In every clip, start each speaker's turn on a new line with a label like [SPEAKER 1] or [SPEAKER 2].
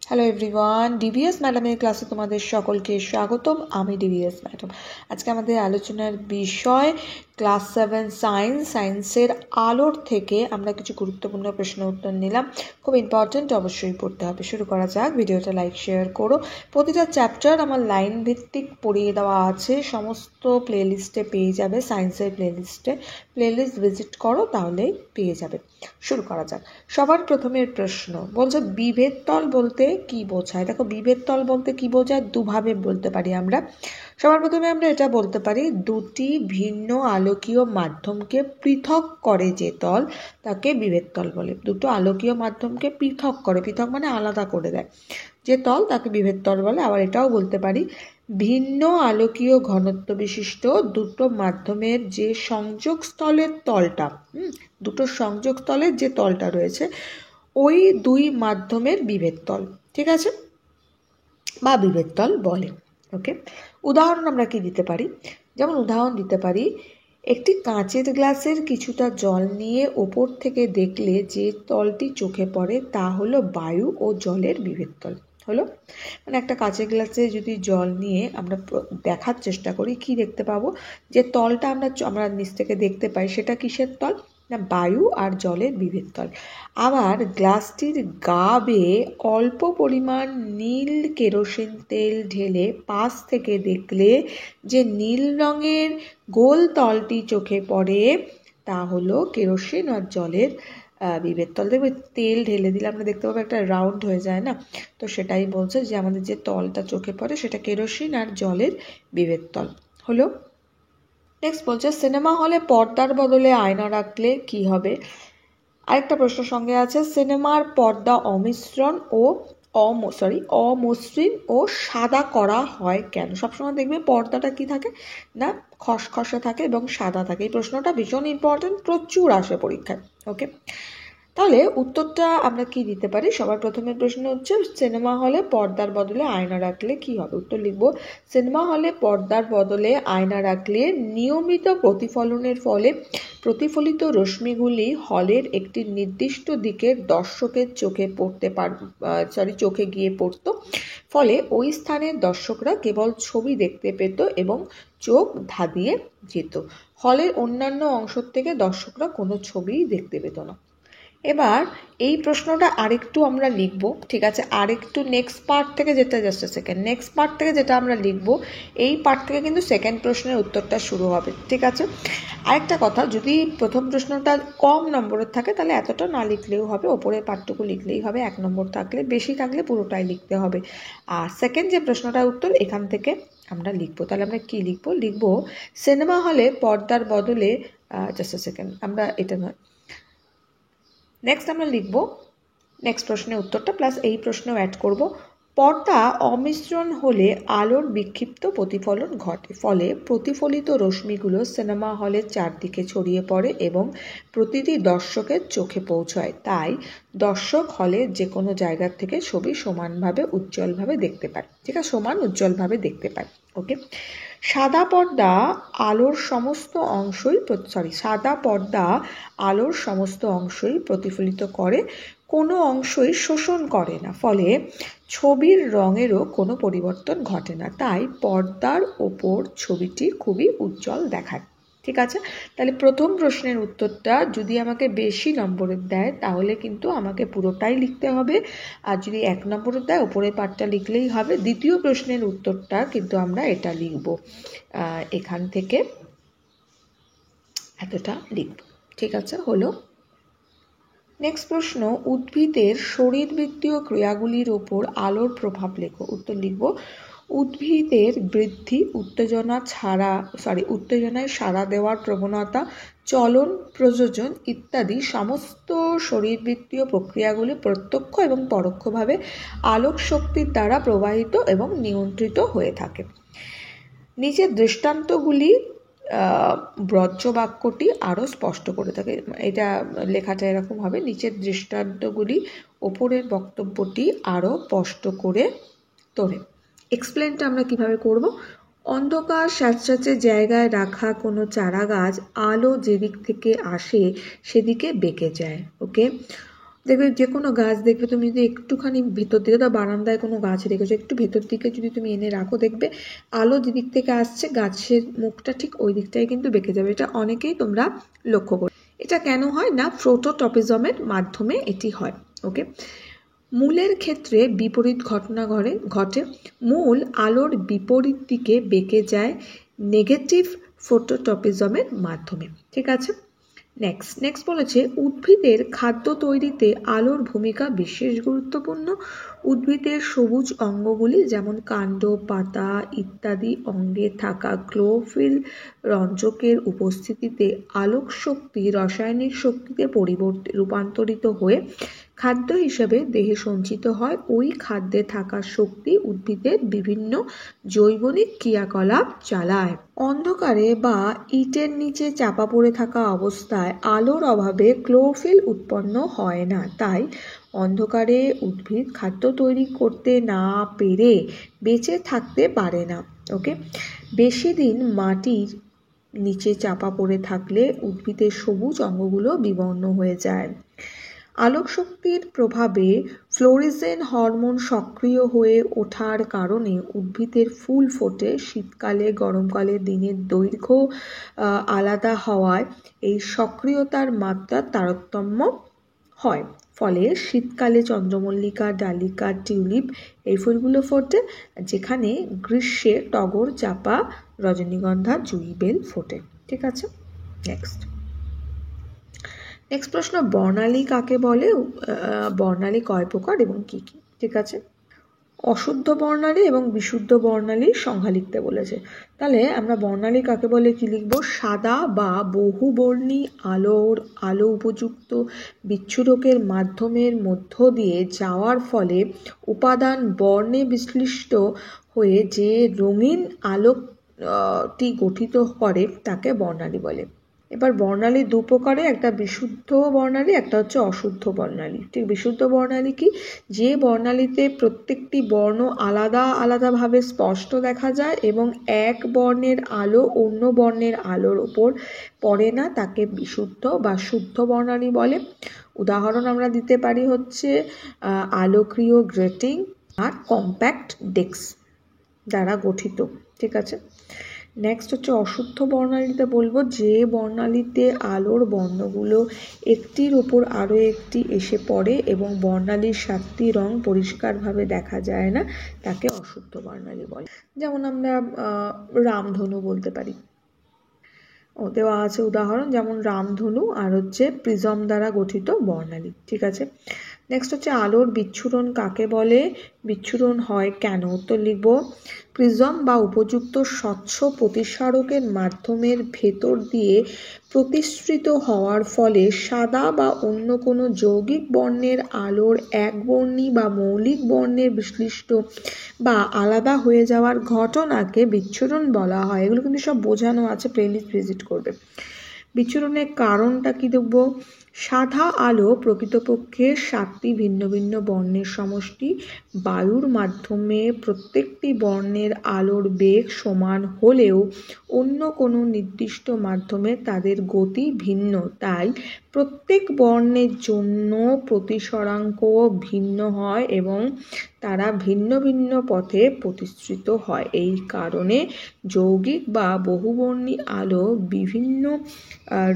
[SPEAKER 1] Hello everyone, DVS ম্যাডামের ক্লাসে তোমাদের সকলকে স্বাগতম। আমি ডিভিএস ম্যাডাম। আজকে আমাদের আলোচনার বিষয় ক্লাস 7 সায়েন্সের আলোর থেকে আমরা কিছু গুরুত্বপূর্ণ প্রশ্ন উত্তর নিলাম। খুব ইম্পর্টেন্ট, অবশ্যই পড়তে হবে। শুরু করা যাক। ভিডিওটা লাইক শেয়ার করো। প্রতিটা চ্যাপ্টার আমার লাইন ভিত্তিক পড়িয়ে দেওয়া আছে, সমস্ত প্লেলিস্টে পেয়ে যাবে। সায়েন্সের প্লেলিস্ট ভিজিট করো, তাহলেই পেয়ে যাবে। শুরু করা যাক। সবার প্রথমের প্রশ্ন বলছে বিভেদ তল বলতে কি বোঝায়। দেখো, বিভেদ তল বলতে কি বোঝায় দুভাবে বলতে পারি আমরা। সবার প্রথমে আমরা এটা বলতে পারি, দুটি ভিন্ন আলোকীয় মাধ্যমকে পৃথক করে যে তল, তাকে বিভেদ তল বলে। দুটো আলোকীয় মাধ্যমকে পৃথক করে, পৃথক মানে আলাদা করে দেয় যে তল, তাকে বিভেদ তল বলে। আবার এটাও বলতে পারি, ভিন্ন আলোকীয় ঘনত্ব বিশিষ্ট দুটো মাধ্যমের যে সংযোগ স্থলের তলটা, দুটো সংযোগ স্থলের যে তলটা রয়েছে, ওই দুই মাধ্যমের বিভেদ তল, ঠিক আছে, বা বিভেদ তল বলে। ওকে, উদাহরণ আমরা কি দিতে পারি? যেমন উদাহরণ দিতে পারি, একটি কাঁচের গ্লাসের কিছুটা জল নিয়ে ওপর থেকে দেখলে যে তলটি চোখে পড়ে তা হলো বায়ু ও জলের বিভেদ তল। হলো মানে একটা কাঁচের গ্লাসে যদি জল নিয়ে আমরা দেখার চেষ্টা করি, কি দেখতে পাবো? যে তলটা আমরা নিচ থেকে দেখতে পাই, সেটা কিসের তল? না, বায়ু আর জলের বিভেদ তল। আবার গ্লাসটির গা বেয়ে অল্প পরিমাণ নীল কেরোসিন তেল ঢেলে পাশ থেকে দেখলে যে নীল রঙের গোল তলটি চোখে পড়ে, তা হলো কেরোসিন আর জলের বিভেদ তল। দেখবে তেল ঢেলে দিলে আমরা দেখতে পাবো একটা রাউন্ড হয়ে যায় না, তো সেটাই বলছে যে আমাদের যে তলটা চোখে পড়ে সেটা কেরোসিন আর জলের বিভেদ তল। হলো। নেক্সট বলছে, সিনেমা হলে পর্দার বদলে আয়না রাখলে কি হবে? আরেকটা প্রশ্ন সঙ্গে আছে, সিনেমার পর্দা অমসৃণ ও সাদা করা হয় কেন? সবসময় দেখবে পর্দাটা কি থাকে না, খসখসে থাকে এবং সাদা থাকে। এই প্রশ্নটা ভীষণ ইম্পর্টেন্ট, প্রচুর আসে পরীক্ষায়। ওকে, তাহলে উত্তরটা আমরা কি দিতে পারি? সবার প্রথমে প্রশ্ন হচ্ছে, সিনেমা হলে পর্দার বদলে আয়না রাখলে কি হবে? উত্তর লিখব, সিনেমা হলে পর্দার বদলে আয়না রাখলে নিয়মিত প্রতিফলনের ফলে প্রতিফলিত রশ্মিগুলি হলের একটি নির্দিষ্ট দিকের দর্শকের চোখে গিয়ে পড়তো। ফলে ওই স্থানের দর্শকরা কেবল ছবি দেখতে পেত এবং চোখ ধাঁধিয়ে যেত। হলের অন্যান্য অংশ থেকে দর্শকরা কোনো ছবিই দেখতে পেত না। এবার এই প্রশ্নটা আরেকটু আমরা লিখব, ঠিক আছে, আরেকটু নেক্সট পার্ট থেকে যেটা আমরা লিখব, এই পার্ট থেকে কিন্তু সেকেন্ড প্রশ্নের উত্তরটা শুরু হবে, ঠিক আছে। আরেকটা কথা, যদি প্রথম প্রশ্নটা কম নম্বরের থাকে তাহলে এতটা না লিখলেও হবে, ওপরের পার্টটুকু লিখলেই হবে। 1 নম্বর থাকলে, বেশি থাকলে পুরোটাই লিখতে হবে। আর সেকেন্ড যে প্রশ্নটার উত্তর এখান থেকে আমরা লিখবো। তাহলে আমরা কি লিখবো, সিনেমা হলে পর্দার বদলে আমরা এটা নয়, নেক্সট আমরা লিখব নেক্সট প্রশ্নের উত্তরটা প্লাস এই প্রশ্নেও অ্যাড করব। পর্দা অমিশ্রণ হলে আলোর বিক্ষিপ্ত প্রতিফলন ঘটে, ফলে প্রতিফলিত রশ্মিগুলো সিনেমা হলের চারদিকে ছড়িয়ে পড়ে এবং প্রতিটি দর্শকের চোখে পৌঁছায়। তাই দর্শক হলের যে কোনো জায়গার থেকে ছবি সমানভাবে উজ্জ্বলভাবে দেখতে পায়, ঠিক আছে, উজ্জ্বলভাবে দেখতে পায়। ওকে, সাদা পর্দা আলোর সমস্ত অংশই প্রতিফলিত করে, কোনো অংশই শোষণ করে না, ফলে ছবির রঙেরও কোনো পরিবর্তন ঘটে না। তাই পর্দার ওপর ছবিটি খুবই উজ্জ্বল দেখায়, ঠিক আছে। তাহলে প্রথম প্রশ্নের উত্তরটা যদি আমাকে বেশি নম্বরের দেয় তাহলে কিন্তু আমাকে পুরোটাই লিখতে হবে, আর যদি 1 নম্বরের দেয় ওপরের পার্টটা লিখলেই হবে। দ্বিতীয় প্রশ্নের উত্তরটা কিন্তু আমরা এটা লিখব, এখান থেকে এতটা লিখব, ঠিক আছে। হলো। নেক্সট প্রশ্ন, উদ্ভিদের শরীরবৃত্তীয় ক্রিয়াগুলির ওপর আলোর প্রভাব লেখো। উত্তর লিখব, উদ্ভিদের বৃদ্ধি, উত্তেজনায় সাড়া দেওয়ার প্রবণতা, চলন, প্রযোজন ইত্যাদি সমস্ত শরীরবৃত্তীয় প্রক্রিয়াগুলি প্রত্যক্ষ এবং পরোক্ষভাবে আলোক শক্তির দ্বারা প্রবাহিত এবং নিয়ন্ত্রিত হয়ে থাকে। নিচের দৃষ্টান্তগুলি ব্রজ্য বাক্যটি আরও স্পষ্ট করে থাকে। এটা লেখাটা এরকম হবে, নিচের দৃষ্টান্তগুলি ওপরের বক্তব্যটি আরও স্পষ্ট করে তোলে। এক্সপ্লেনটা আমরা কিভাবে করব? অন্ধকার স্যাঁতস্যাঁতে জায়গায় রাখা কোনো চারা গাছ আলো যেদিক থেকে আসে সেদিকে বেঁকে যায়। ওকে, দেখবে যে কোনো গাছ দেখবে তুমি যদি একটুখানি ভেতর দিকে, তো বারান্দায় কোনো গাছ রেখেছো, একটু ভেতর দিকে যদি তুমি এনে রাখো, দেখবে আলো যেদিক থেকে আসছে গাছের মুখটা ঠিক ওই দিকটাই কিন্তু বেঁকে যাবে। এটা অনেকেই তোমরা লক্ষ্য করো। এটা কেন হয় না, ফটোট্রপিজমের মাধ্যমে এটি হয়। ওকে, মূলের ক্ষেত্রে বিপরীত ঘটনা ঘটে। মূল আলোর বিপরীত দিকে বেঁকে যায় নেগেটিভ ফটোট্রপিজমের মাধ্যমে। ঠিক আছে, নেক্সট বলেছে উদ্ভিদের খাদ্য তৈরিতে আলোর ভূমিকা বিশেষ গুরুত্বপূর্ণ। উদ্ভিদের সবুজ অঙ্গগুলি যেমন কাণ্ড, পাতা ইত্যাদি অঙ্গে থাকা ক্লোরোফিল রঞ্জকের উপস্থিতিতে আলোক শক্তি রাসায়নিক শক্তিতে রূপান্তরিত হয়ে খাদ্য হিসেবে দেহে সঞ্চিত হয়। ওই খাদ্যে থাকা শক্তি উদ্ভিদের বিভিন্ন জৈবনিক ক্রিয়াকলাপ চালায়। অন্ধকারে বা ইটের নিচে চাপা পড়ে থাকা অবস্থায় আলোর অভাবে ক্লোরোফিল উৎপন্ন হয় না, তাই অন্ধকারে উদ্ভিদ খাদ্য তৈরি করতে না পেরে বেঁচে থাকতে পারে না। ওকে, বেশি দিন মাটির নিচে চাপা পড়ে থাকলে উদ্ভিদের সবুজ অঙ্গগুলো বিবর্ণ হয়ে যায়। আলোক শক্তির প্রভাবে ফ্লোরিজেন হরমোন সক্রিয় হয়ে ওঠার কারণে উদ্ভিদের ফুল ফোটে। শীতকালে গরমকালে দিনের দৈর্ঘ্য আলাদা হওয়ায় এই সক্রিয়তার মাত্রার তারতম্য হয়। ফলে শীতকালে চন্দ্রমল্লিকা, ডালিকা, টিউলিপ এই ফুলগুলো ফোটে, যেখানে গ্রীষ্মে টগর, চাপা, রজনীগন্ধা, জুঁই বেল ফোটে। ঠিক আছে, নেক্সট প্রশ্ন, বর্ণালী কাকে বলে? বর্ণালী কয় প্রকার এবং কি কি? ঠিক আছে, অশুদ্ধ বর্ণালী এবং বিশুদ্ধ বর্ণালীর সংজ্ঞা লিখতে বলেছে। তাহলে আমরা বর্ণালী কাকে বলে কি লিখবো? সাদা বা বহুবর্ণী আলো উপযুক্ত বিচ্ছুরকের মাধ্যমের মধ্য দিয়ে যাওয়ার ফলে উপাদান বর্ণে বিশ্লিষ্ট হয়ে যে রঙিন আলোকটি গঠিত করে তাকে বর্ণালী বলে। এবার বর্ণালী দু প্রকারে, একটা বিশুদ্ধ বর্ণালী, একটা হচ্ছে অশুদ্ধ বর্ণালী। ঠিক, বিশুদ্ধ বর্ণালী কি? যে বর্ণালীতে প্রত্যেকটি বর্ণ আলাদাভাবে স্পষ্ট দেখা যায় এবং এক বর্ণের আলো অন্য বর্ণের আলোর উপর পড়ে না, তাকে বিশুদ্ধ বা শুদ্ধ বর্ণালী বলে। উদাহরণ আমরা দিতে পারি হচ্ছে আলোকীয় গ্রেটিং আর কম্প্যাক্ট ডেস্ক দ্বারা গঠিত। ঠিক আছে, নেক্সট হচ্ছে অশুদ্ধ বর্ণালীতে বলবো যে বর্ণালীতে আলোর বর্ণগুলো একটির উপর আরও একটি এসে পড়ে এবং বর্ণালীর 7টি রং পরিষ্কারভাবে দেখা যায় না, তাকে অশুদ্ধ বর্ণালী বলে। যেমন আমরা রামধনু বলতে পারি, দেওয়া আছে উদাহরণ, যেমন রামধনু আর হচ্ছে প্রিজম দ্বারা গঠিত বর্ণালী। ঠিক আছে, নেক্সট হচ্ছে আলোর বিচ্ছুরণ কাকে বলে? বিচ্ছুরণ হয় কেন? উত্তর লিখব, প্রিজম বা উপযুক্ত স্বচ্ছ প্রতিসারকের মাধ্যমের ভেতর দিয়ে প্রতিসৃত হওয়ার ফলে সাদা বা অন্য কোনো যৌগিক বর্ণের আলোর একবর্ণী বা মৌলিক বর্ণের বিশ্লিষ্ট বা আলাদা হয়ে যাওয়ার ঘটনাকে বিচ্ছুরণ বলা হয়। এগুলো কিন্তু সব বোঝানো আছে, প্লেলিস্ট ভিজিট করবে। বিচ্ছুরণের কারণটা কি দেখব? সাদা আলো প্রকৃতপক্ষে 7টি ভিন্ন ভিন্ন বর্ণের সমষ্টি। বায়ুর মাধ্যমে প্রত্যেকটি বর্ণের আলোর বেগ সমান হলেও অন্য কোনো নির্দিষ্ট মাধ্যমে তাদের গতি ভিন্ন, তাই প্রত্যেক বর্ণের জন্য প্রতিসরাঙ্ক ভিন্ন হয় এবং তারা ভিন্ন ভিন্ন পথে প্রতিসৃত হয়। এই কারণে যৌগিক বা বহুবর্ণী আলো বিভিন্ন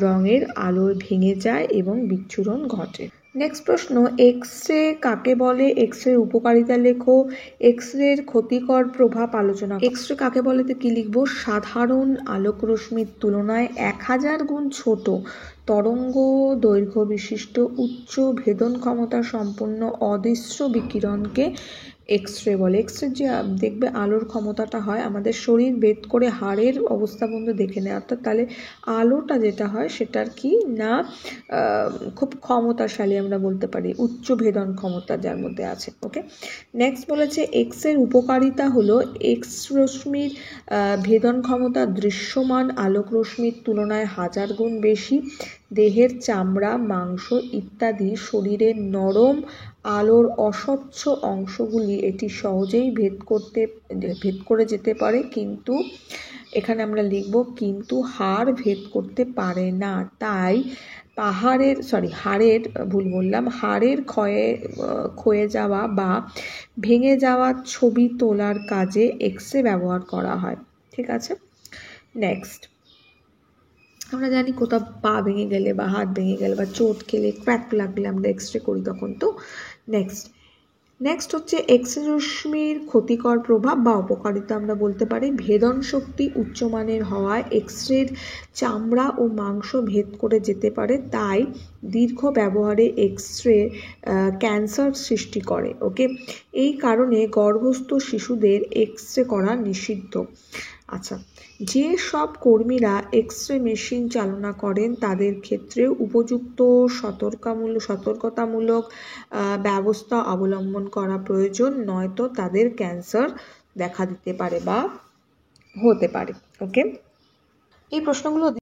[SPEAKER 1] রঙের আলোয় ভেঙে যায় এবং বিচ্ছুরণ ঘটে। নেক্সট প্রশ্ন, এক্স রে কাকে বলে? এক্স রে উপকারিতা লেখো। এক্স রের ক্ষতিকর প্রভাব আলোচনা। এক্স রে কাকে বলে কি লিখবো? সাধারণ আলোক রশ্মির তুলনায় 1000 গুণ ছোট তরঙ্গ দৈর্ঘ্য বিশিষ্ট উচ্চ ভেদন ক্ষমতা সম্পন্ন অদৃশ্য বিকিরণকে এক্স রে বলে। এক্স রে যে দেখবে আলোর ক্ষমতাটা হয় আমাদের শরীর ভেদ করে হাড়ের অবস্থা পর্যন্ত দেখে নেয়, অর্থাৎ তাহলে আলোটা যেটা হয় সেটার কি না খুব ক্ষমতাশালী, আমরা বলতে পারি উচ্চ ভেদন ক্ষমতা যার মধ্যে আছে। ওকে, নেক্সট বলেছে এক্স এর উপকারিতা হলো এক্স রশ্মির ভেদন ক্ষমতা দৃশ্যমান আলোক রশ্মির তুলনায় 1000 গুণ বেশি। দেহের চামড়া, মাংস ইত্যাদি শরীরের নরম আলোর অস্বচ্ছ অংশগুলি এটি সহজেই ভেদ করে যেতে পারে, কিন্তু এখানে আমরা লিখব কিন্তু হাড় ভেদ করতে পারে না, তাই হাড়ের ক্ষয়ে যাওয়া বা ভেঙে যাওয়া ছবি তোলার কাজে এক্স-রে ব্যবহার করা হয়। ঠিক আছে, নেক্সট আমরা জানি কোথাও পা ভেঙে গেলে বা হাত ভেঙে গেলে বা চোট খেলে ক্র্যাক লাগলে আমরা এক্স-রে করি তখন। তো নেক্সট হচ্ছে এক্স-রে রশ্মির ক্ষতিকর প্রভাব বা অপকারিতা আমরা বলতে পারি। ভেদন শক্তি উচ্চমানের হওয়ায় এক্স-রের চামড়া ও মাংস ভেদ করে যেতে পারে, তাই দীর্ঘ ব্যবহারে এক্স-রে ক্যান্সার সৃষ্টি করে। ওকে, এই কারণে গর্ভস্থ শিশুদের এক্স-রে করা নিষিদ্ধ। আচ্ছা, যে সব কর্মীরা এক্স-রে মেশিন চালনা করেন তাদের ক্ষেত্রে উপযুক্ত সতর্কতামূলক ব্যবস্থা অবলম্বন করা প্রয়োজন, নয়তো তাদের ক্যান্সার দেখা দিতে পারে বা হতে পারে। ওকে, এই প্রশ্নগুলো